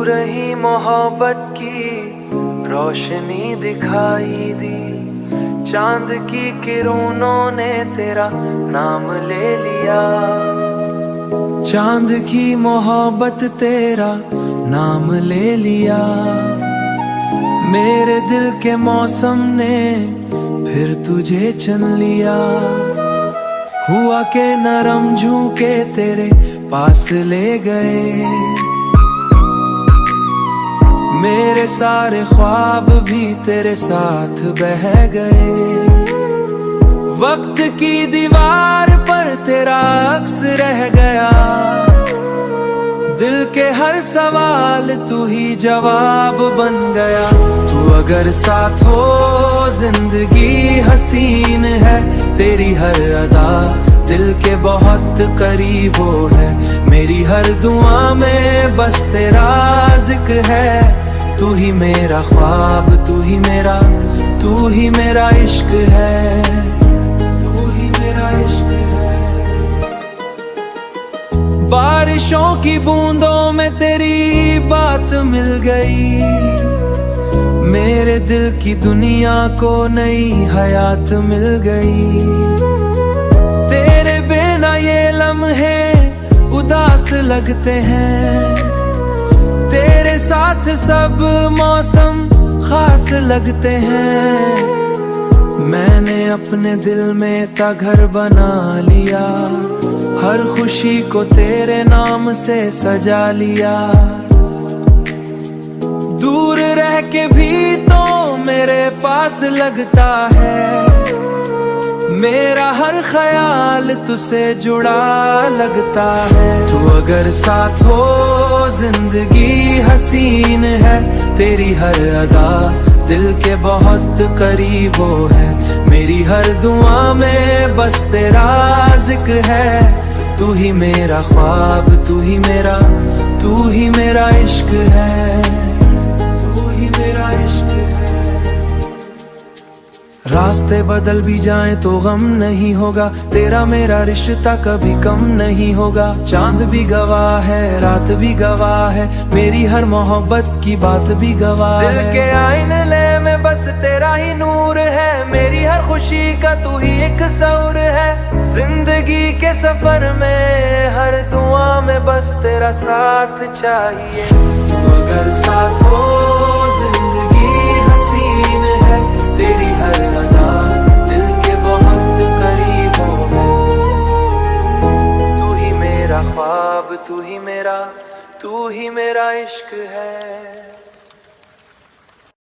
दूर ही मोहब्बत की रोशनी दिखाई दी। चांद की किरणों ने तेरा नाम ले लिया। चांद की मोहब्बत तेरा नाम ले लिया। मेरे दिल के मौसम ने फिर तुझे चुन लिया। हुआ के नरम झूके तेरे पास ले गए। मेरे सारे ख्वाब भी तेरे साथ बह गए। वक्त की दीवार पर तेरा अक्स रह गया। दिल के हर सवाल तू ही जवाब बन गया। तू अगर साथ हो जिंदगी हसीन है। तेरी हर अदा दिल के बहुत करीब हो है। मेरी हर दुआ में बस तेरा जिक्र है। तू ही मेरा ख्वाब, तू ही मेरा इश्क है। तू ही मेरा इश्क है। बारिशों की बूंदों में तेरी बात मिल गई। मेरे दिल की दुनिया को नई हयात मिल गई। तेरे बिना ये लम्हे उदास लगते हैं। तेरे साथ सब मौसम खास लगते हैं। मैंने अपने दिल में ता घर बना लिया। हर खुशी को तेरे नाम से सजा लिया। दूर रह के भी तो मेरे पास लगता है। मेरा हर ख्याल तुझसे जुड़ा लगता है। तू अगर साथ हो जिंदगी हसीन है। तेरी हर अदा दिल के बहुत करीब हो है। मेरी हर दुआ में बस तेरा जिक्र है। तू ही मेरा ख्वाब, तू ही मेरा इश्क है। तू ही मेरा इश्क है। रास्ते बदल भी जाएं तो गम नहीं होगा। तेरा मेरा रिश्ता कभी कम नहीं होगा। चांद भी गवाह है, रात भी गवाह है। मेरी हर मोहब्बत की बात भी गवाह है। दिल के आईने में बस तेरा ही नूर है। मेरी हर खुशी का तू ही एक सौर है। जिंदगी के सफर में हर दुआ में बस तेरा साथ चाहिए। अगर साथ हो जिंदगी हसीन है। तेरी हर अदा दिल के बहुत करीब हो है। तू ही मेरा ख्वाब, तू ही मेरा इश्क है।